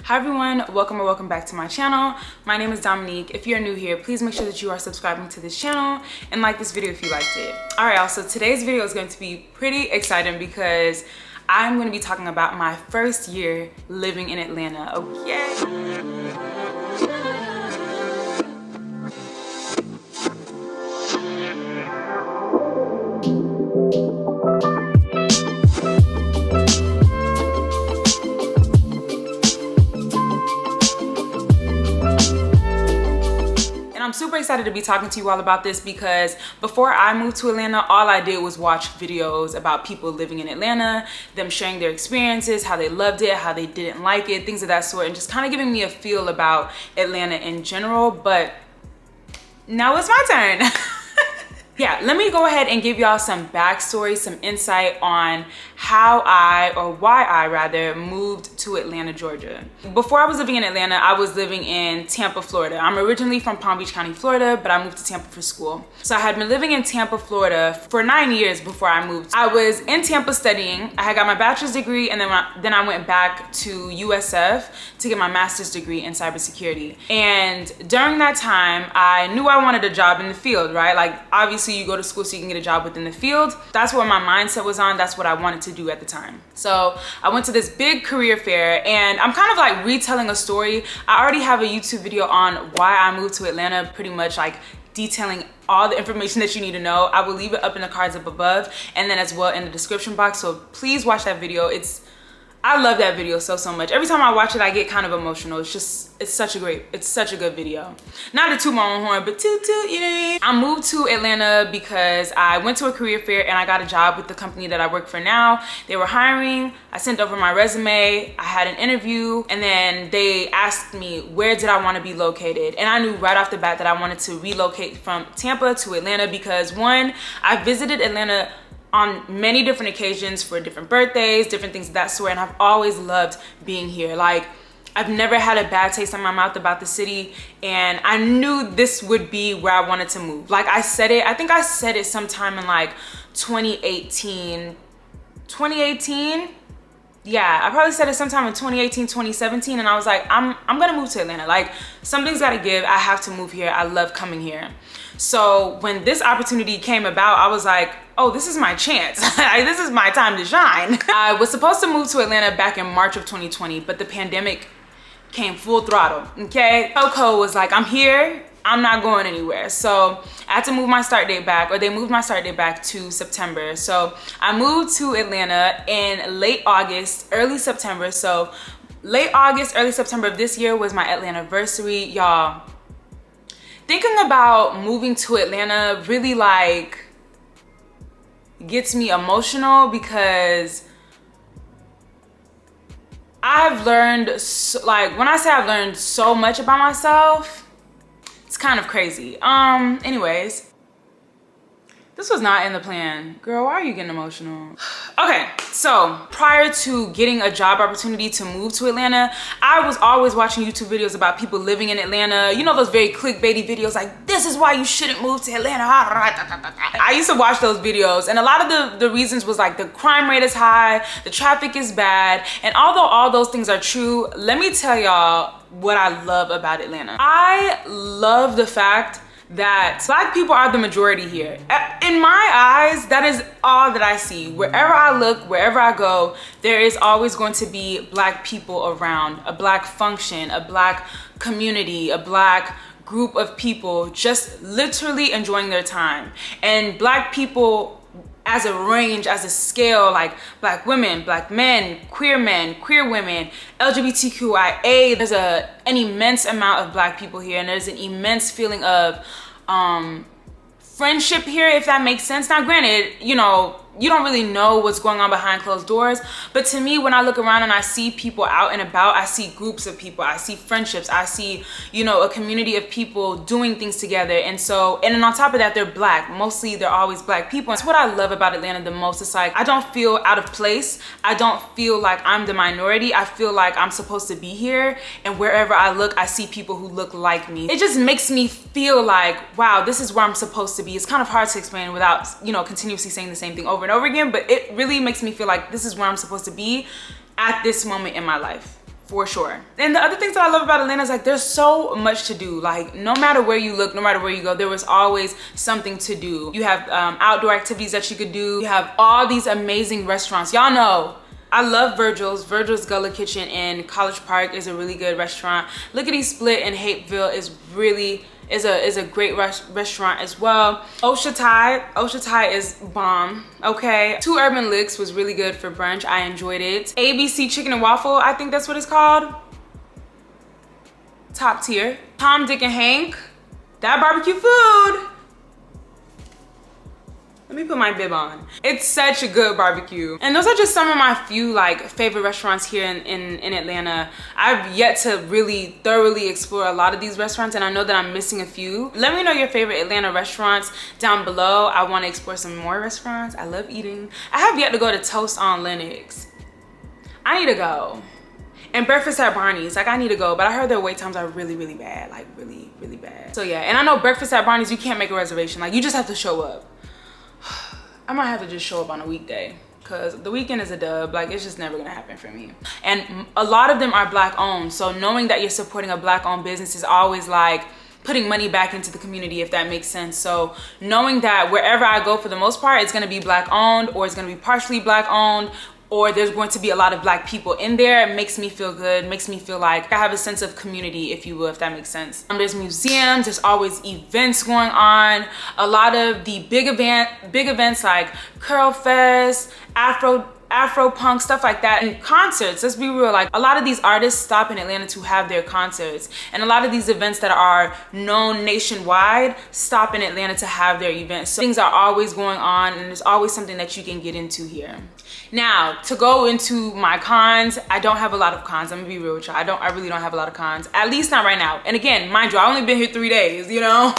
Hi everyone, welcome or welcome back to my channel. My name is Dominique. If you're new here, please make sure that you are subscribing to this channel and like this video if you liked it. All right, y'all, so today's video is going to be pretty exciting because I'm going to be talking about my first year living in Atlanta, okay? I'm super excited to be talking to you all about this because before I moved to Atlanta, all I did was watch videos about people living in Atlanta, them sharing their experiences, how they loved it, how they didn't like it, things of that sort, and just kind of giving me a feel about Atlanta in general. But now it's my turn. Yeah, let me go ahead and give y'all some backstory, some insight on how why I moved to Atlanta, Georgia. Before I was living in Atlanta, I was living in Tampa, Florida. I'm originally from Palm Beach County, Florida, but I moved to Tampa for school. So I had been living in Tampa, Florida for 9 years before I moved. I was in Tampa studying. I had got my bachelor's degree, and then I went back to USF to get my master's degree in cybersecurity. And during that time, I knew I wanted a job in the field, right? Like, obviously you go to school so you can get a job within the field. That's what my mindset was on. That's what I wanted to do at the time. So I went to this big career fair, and I'm kind of like retelling a story. I already have a YouTube video on why I moved to Atlanta, pretty much like detailing all the information that you need to know. I will leave it up in the cards up above and then as well in the description box. So please watch that video. I love that video so much. Every time I watch it, I get kind of emotional. It's such a good video. Not to toot my own horn, but toot, you know what I mean? I moved to Atlanta because I went to a career fair and I got a job with the company that I work for now. They were hiring. I sent over my resume. I had an interview, and then they asked me where did I want to be located. And I knew right off the bat that I wanted to relocate from Tampa to Atlanta because one, I visited Atlanta on many different occasions for different birthdays, different things of that sort, and I've always loved being here. Like, I've never had a bad taste in my mouth about the city, and I knew this would be where I wanted to move. Like I said it, I think I said it sometime in like 2018. Yeah, I probably said it sometime in 2018, 2017, and I was like, I'm gonna move to Atlanta. Like, something's gotta give. I have to move here. I love coming here. So when this opportunity came about, I was like, oh, this is my chance. This is my time to shine. I was supposed to move to Atlanta back in March of 2020, but the pandemic came full throttle, okay? Coco was like, I'm here, I'm not going anywhere. So I had to move my start date back, or they moved my start date back to September. So I moved to Atlanta in late August, early September. So late August, early September of this year was my Atlantiversary. Y'all, thinking about moving to Atlanta really like gets me emotional because I've learned, when I say I've learned so much about myself, it's kind of crazy. Anyways, this was not in the plan. Girl, why are you getting emotional? Okay, so prior to getting a job opportunity to move to Atlanta, I was always watching YouTube videos about people living in Atlanta. You know, those very clickbaity videos like, this is why you shouldn't move to Atlanta. I used to watch those videos, and a lot of the reasons was like the crime rate is high, the traffic is bad, and although all those things are true, let me tell y'all what I love about Atlanta. I love the fact that Black people are the majority here. In my eyes, that is all that I see. Wherever I look, wherever I go, there is always going to be Black people around, a Black function, a Black community, a Black group of people just literally enjoying their time. And Black people as a range, as a scale, like Black women, Black men, queer women, LGBTQIA. There's an immense amount of Black people here, and there's an immense feeling of friendship here, if that makes sense. Now granted, you know, you don't really know what's going on behind closed doors, but to me, when I look around and I see people out and about, I see groups of people, I see friendships, I see, you know, a community of people doing things together. And then on top of that, they're Black. Mostly they're always Black people. That's what I love about Atlanta the most. It's like, I don't feel out of place. I don't feel like I'm the minority. I feel like I'm supposed to be here, and wherever I look, I see people who look like me. It just makes me feel like, wow, this is where I'm supposed to be. It's kind of hard to explain without, you know, continuously saying the same thing over and over again, but it really makes me feel like this is where I'm supposed to be at this moment in my life. for sure. And the other things that I love about Atlanta is like there's so much to do. Like no matter where you look, no matter where you go, there was always something to do. You have outdoor activities that you could do. You have all these amazing restaurants. Y'all know I love Virgil's Gullah Kitchen in College Park is a really good restaurant. Lickety Split in Hapeville is really is a great restaurant as well. Osha Thai is bomb. Okay, Two Urban Licks was really good for brunch. I enjoyed it. ABC Chicken and Waffle, I think that's what it's called. Top tier. Tom, Dick, and Hank, that barbecue food. Let me put my bib on. It's such a good barbecue. And those are just some of my few like favorite restaurants here in Atlanta. I've yet to really thoroughly explore a lot of these restaurants, and I know that I'm missing a few. Let me know your favorite Atlanta restaurants down below. I want to explore some more restaurants. I love eating. I have yet to go to Toast on Lenox. I need to go. And Breakfast at Barney's, like I need to go, but I heard their wait times are really, really bad, like really, really bad. So yeah, and I know Breakfast at Barney's, you can't make a reservation. Like you just have to show up. I might have to just show up on a weekday because the weekend is a dub. Like it's just never gonna happen for me. And a lot of them are Black owned. So knowing that you're supporting a Black owned business is always like putting money back into the community, if that makes sense. So knowing that wherever I go, for the most part, it's gonna be Black owned, or it's gonna be partially Black owned, or there's going to be a lot of Black people in there, it makes me feel good, makes me feel like I have a sense of community, if you will, if that makes sense. There's museums, there's always events going on. A lot of the big events like Curl Fest, Afro punk, stuff like that, and concerts. Let's be real, like a lot of these artists stop in Atlanta to have their concerts, and a lot of these events that are known nationwide stop in Atlanta to have their events. So things are always going on, and there's always something that you can get into here. Now, to go into my cons, I don't have a lot of cons. I'm gonna be real with y'all. I really don't have a lot of cons, at least not right now. And again, mind you, I've only been here 3 days, you know?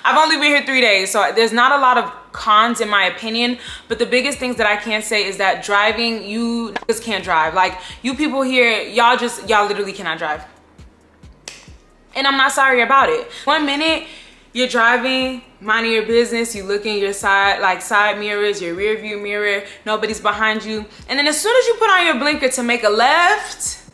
I've only been here 3 days, so there's not a lot of cons in my opinion. But the biggest things that I can say is that driving, you just can't drive. Like you people here, y'all literally cannot drive. And I'm not sorry about it. 1 minute, you're driving, minding your business, you look in your side mirrors, your rear view mirror, nobody's behind you. And then as soon as you put on your blinker to make a left,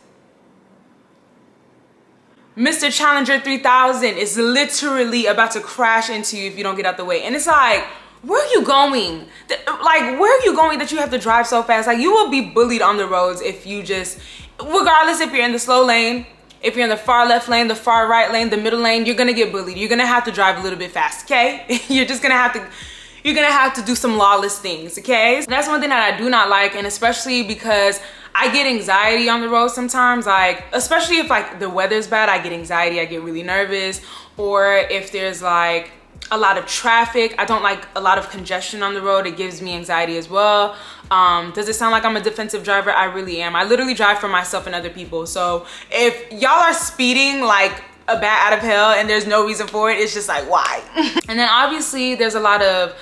Mr. Challenger 3000 is literally about to crash into you if you don't get out the way. And it's like, where are you going? Like, where are you going that you have to drive so fast? Like, you will be bullied on the roads if you just, regardless if you're in the slow lane, if you're in the far left lane, the far right lane, the middle lane, you're gonna get bullied. You're gonna have to drive a little bit fast, okay? You're gonna have to do some lawless things, okay? So that's one thing that I do not like, and especially because I get anxiety on the road sometimes, like, especially if like the weather's bad, I get anxiety, I get really nervous, or if there's like a lot of traffic, I don't like a lot of congestion on the road, it gives me anxiety as well. Does it sound like I'm a defensive driver? I really am. I literally drive for myself and other people. So if y'all are speeding like a bat out of hell and there's no reason for it, it's just like, why? And then obviously there's a lot of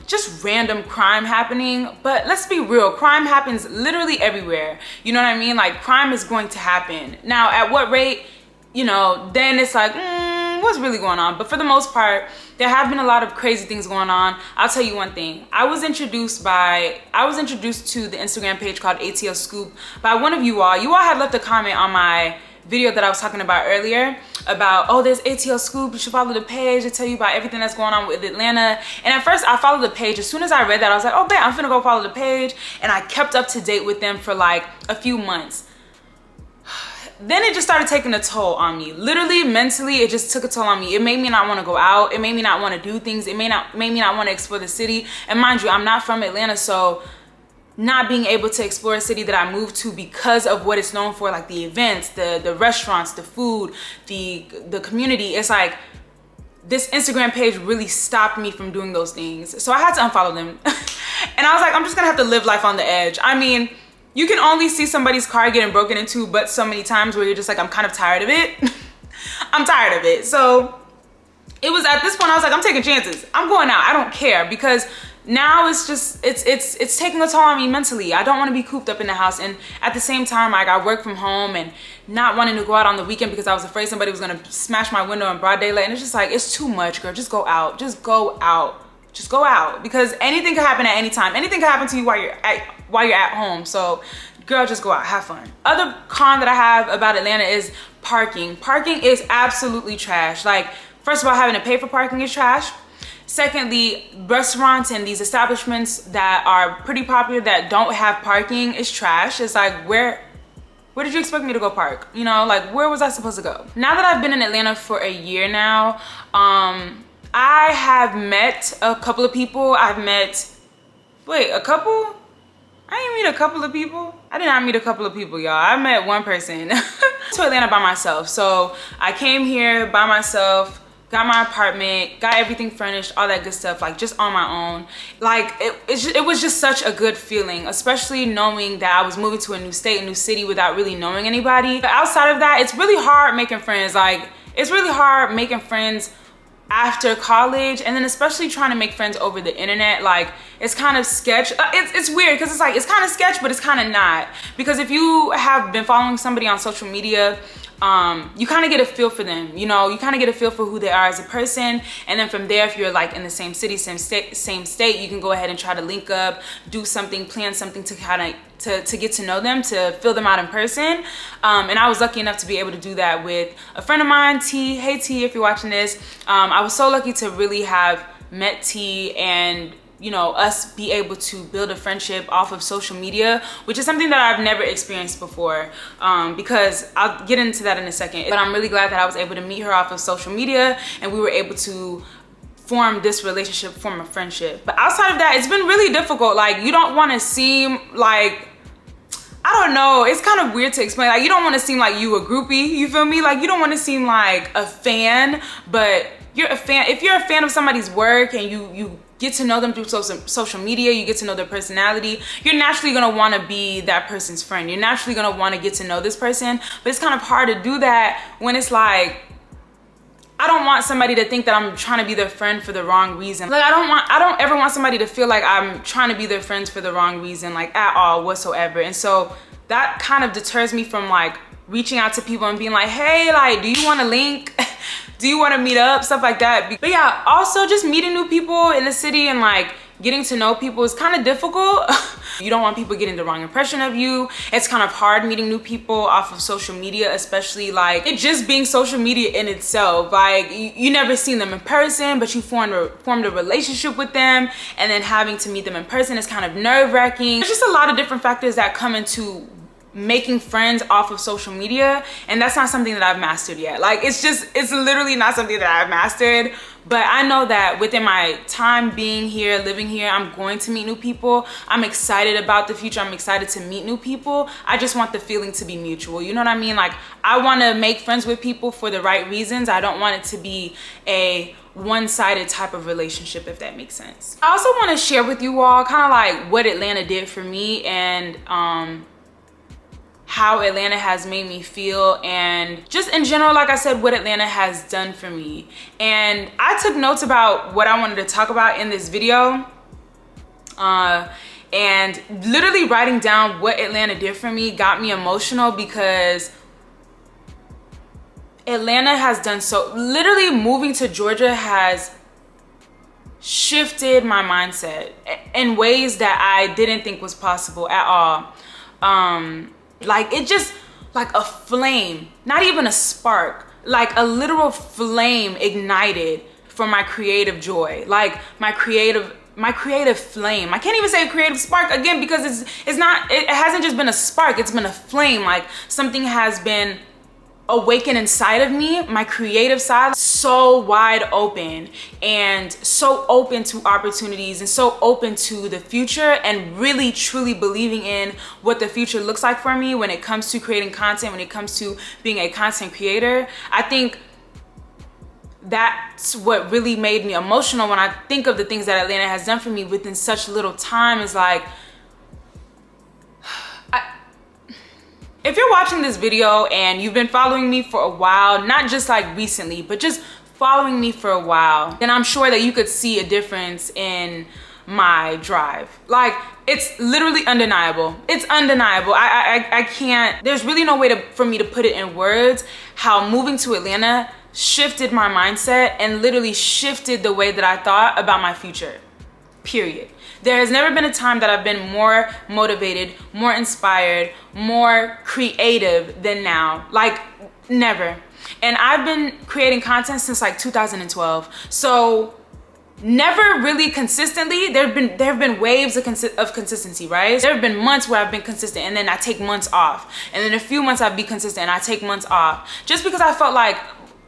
just random crime happening, but let's be real, crime happens literally everywhere. You know what I mean? Like crime is going to happen. Now at what rate, you know, then it's like, what's really going on? But for the most part, there have been a lot of crazy things going on. I'll tell you one thing. I was introduced to the Instagram page called ATL Scoop by one of you all. You all had left a comment on my video that I was talking about earlier about, oh, there's ATL Scoop, you should follow the page to tell you about everything that's going on with Atlanta. And at first I followed the page. As soon as I read that, I was like, oh, bet, I'm finna go follow the page. And I kept up to date with them for like a few months. Then it just started taking a toll on me. Literally, mentally, it just took a toll on me. It made me not want to go out. It made me not want to do things. It made me not want to explore the city. And mind you, I'm not from Atlanta, so not being able to explore a city that I moved to because of what it's known for, like the events, the restaurants, the food, the community, it's like this Instagram page really stopped me from doing those things. So I had to unfollow them. And I was like, I'm just gonna have to live life on the edge. I mean, you can only see somebody's car getting broken into but so many times where you're just like, I'm kind of tired of it. I'm tired of it. So it was at this point, I was like, I'm taking chances. I'm going out, I don't care, because now it's just, it's taking a toll on me mentally. I don't want to be cooped up in the house. And at the same time, like I work from home and not wanting to go out on the weekend because I was afraid somebody was going to smash my window in broad daylight. And it's just like, it's too much, girl. Just go out. Just go out. Just go out, because anything could happen at any time. Anything could happen to you while you're at home. So girl, just go out, have fun. Other con that I have about Atlanta is parking. Parking is absolutely trash. Like, first of all, having to pay for parking is trash. Secondly, restaurants and these establishments that are pretty popular that don't have parking is trash. It's like, where did you expect me to go park? You know, like, where was I supposed to go? Now that I've been in Atlanta for a year now, I have met a couple of people. A couple? I didn't meet a couple of people. I did not meet a couple of people, y'all. I met one person. To Atlanta by myself. So I came here by myself, got my apartment, got everything furnished, all that good stuff, like just on my own. Like it was just such a good feeling, especially knowing that I was moving to a new state, a new city without really knowing anybody. But outside of that, it's really hard making friends. Like, it's really hard making friends after college, and then especially trying to make friends over the internet. Like, it's kind of sketch. It's weird because it's like, it's kind of sketch, but it's kind of not, because if you have been following somebody on social media, you kind of get a feel for them, you know, you kind of get a feel for who they are as a person, and then from there, if you're like in the same city, same state, you can go ahead and try to link up, do something, plan something to kind of to get to know them, to fill them out in person. And I was lucky enough to be able to do that with a friend of mine, T. Hey T, if you're watching this. I was so lucky to really have met T, and you know, us be able to build a friendship off of social media, which is something that I've never experienced before, because I'll get into that in a second. But I'm really glad that I was able to meet her off of social media, and we were able to form this relationship, form a friendship. But outside of that, it's been really difficult. Like, you don't want to seem like, I don't know, it's kind of weird to explain. Like, you don't want to seem like you a groupie, you feel me? Like, you don't want to seem like a fan, but you're a fan. If you're a fan of somebody's work and you get to know them through social media, you get to know their personality, you're naturally gonna wanna be that person's friend. You're naturally gonna wanna get to know this person, but it's kind of hard to do that when it's like, I don't want somebody to think that I'm trying to be their friend for the wrong reason. Like, I don't ever want somebody to feel like I'm trying to be their friends for the wrong reason, like at all whatsoever. And so that kind of deters me from like reaching out to people and being like, hey, like, do you wanna link? Do you wanna meet up? Stuff like that. But yeah, also just meeting new people in the city and like getting to know people is kind of difficult. You don't want people getting the wrong impression of you. It's kind of hard meeting new people off of social media, especially like it just being social media in itself. Like, you never seen them in person, but you formed a relationship with them, and then having to meet them in person is kind of nerve-wracking. There's just a lot of different factors that come into making friends off of social media, and that's not something that I've mastered yet. Like, it's literally not something that I've mastered. But I know that within my time being here, living here, I'm going to meet new people. I'm excited about the future. I'm excited to meet new people. I just want the feeling to be mutual. You know what I mean? Like, I want to make friends with people for the right reasons. I don't want it to be a one-sided type of relationship, if that makes sense. I also want to share with you all kind of like what Atlanta did for me, and how Atlanta has made me feel, and just in general, like I said, what Atlanta has done for me. And I took notes about what I wanted to talk about in this video, and literally writing down what Atlanta did for me got me emotional, because Atlanta has done so. Literally moving to Georgia has shifted my mindset in ways that I didn't think was possible at all. Like, it just, like a flame, not even a spark, like a literal flame ignited for my creative joy, like my creative flame. I can't even say a creative spark again, because it hasn't just been a spark, it's been a flame. Like, something has been awaken inside of me, my creative side, so wide open, and so open to opportunities, and so open to the future, and really truly believing in what the future looks like for me when it comes to creating content, when it comes to being a content creator. I think that's what really made me emotional when I think of the things that Atlanta has done for me within such little time. Is like, if you're watching this video and you've been following me for a while, not just like recently, but just following me for a while, then I'm sure that you could see a difference in my drive. Like, it's literally undeniable. It's undeniable. I can't, there's really no way for me to put it in words how moving to Atlanta shifted my mindset and literally shifted the way that I thought about my future. period. There has never been a time that I've been more motivated, more inspired, more creative than now. Like, never. And I've been creating content since like 2012. So never really consistently. There have been waves of consistency, right? There have been months where I've been consistent and then I take months off. And then a few months I'd be consistent and I take months off. Just because I felt like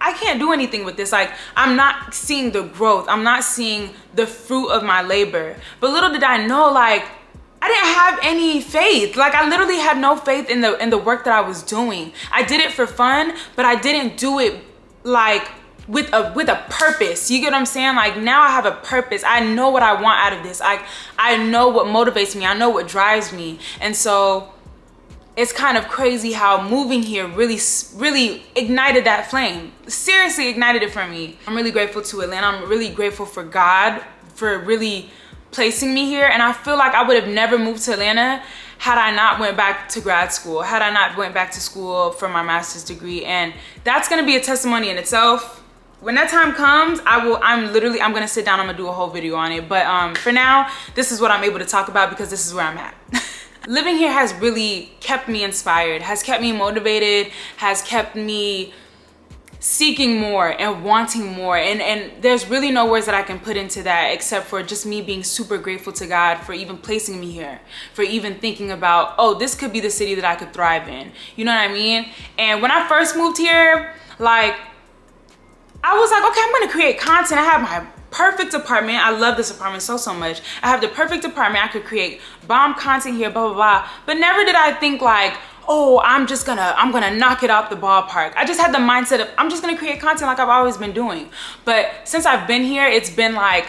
I can't do anything with this. Like, I'm not seeing the growth. I'm not seeing the fruit of my labor. But little did I know, like, I didn't have any faith. Like, I literally had no faith in the work that I was doing. I did it for fun, but I didn't do it like with a purpose. You get what I'm saying? Like, now I have a purpose. I know what I want out of this. I know what motivates me. I know what drives me. And so it's kind of crazy how moving here really ignited that flame. Seriously ignited it for me. I'm really grateful to Atlanta. I'm really grateful for God for really placing me here. And I feel like I would have never moved to Atlanta had I not went back to grad school, had I not went back to school for my master's degree. And that's gonna be a testimony in itself. When that time comes, I'm gonna sit down, I'm gonna do a whole video on it. But for now, this is what I'm able to talk about because this is where I'm at. Living here has really kept me inspired, has kept me motivated, has kept me seeking more and wanting more. And there's really no words that I can put into that except for just me being super grateful to God for even placing me here, for even thinking about, oh, this could be the city that I could thrive in. You know what I mean? And when I first moved here, like, I was like, okay, I'm gonna create content. I have my perfect apartment. I love this apartment so much. I have the perfect apartment. I could create bomb content here, blah, blah, blah. But never did I think like, oh, I'm gonna knock it out the ballpark. I just had the mindset of, I'm just gonna create content like I've always been doing. But since I've been here, it's been like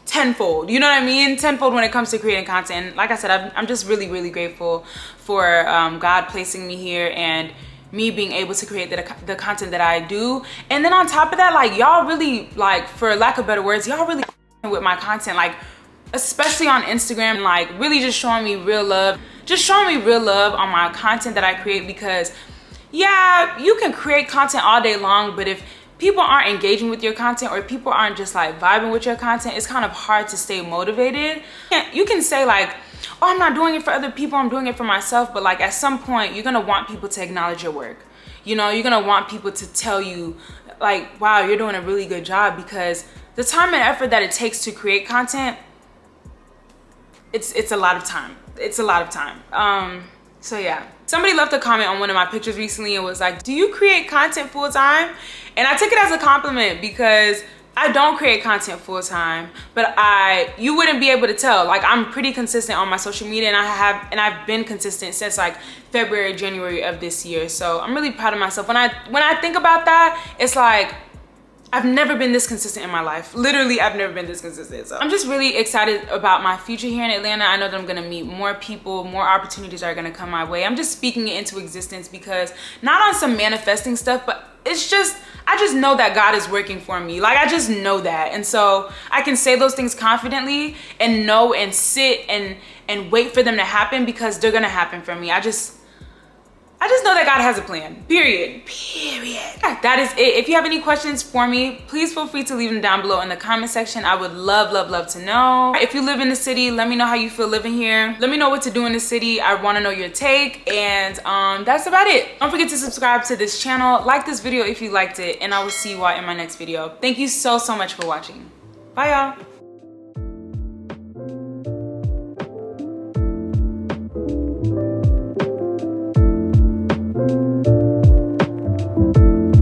tenfold, you know what I mean? Tenfold when it comes to creating content. And like I said, I'm just really grateful for God placing me here and me being able to create the content that I do. And then on top of that, like, y'all really, like, for lack of better words, y'all really with my content, like, especially on Instagram, like, really just showing me real love. Just showing me real love on my content that I create, because yeah, you can create content all day long, but if people aren't engaging with your content or people aren't just like vibing with your content, it's kind of hard to stay motivated. You can say like, oh, I'm not doing it for other people, I'm doing it for myself, but like at some point you're gonna want people to acknowledge your work. You know, you're gonna want people to tell you like, wow, you're doing a really good job, because the time and effort that it takes to create content, it's a lot of time. It's a lot of time. So yeah, somebody left a comment on one of my pictures recently and was like, do you create content full time? And I took it as a compliment, because I don't create content full time, but you wouldn't be able to tell. Like, I'm pretty consistent on my social media, and I've been consistent since like February, January of this year. So I'm really proud of myself. When I think about that, it's like, I've never been this consistent in my life. Literally, I've never been this consistent. So I'm just really excited about my future here in Atlanta. I know that I'm gonna meet more people, more opportunities are gonna come my way. I'm just speaking it into existence, because not on some manifesting stuff, but it's just, I just know that God is working for me. Like, I just know that. And so I can say those things confidently and know and sit and wait for them to happen, because they're gonna happen for me. I just know that God has a plan, period. That is it. If you have any questions for me, please feel free to leave them down below in the comment section. I would love to know. If you live in the city, let me know how you feel living here. Let me know what to do in the city. I wanna know your take. And that's about it. Don't forget to subscribe to this channel. Like this video if you liked it, and I will see you all in my next video. Thank you so much for watching. Bye, y'all.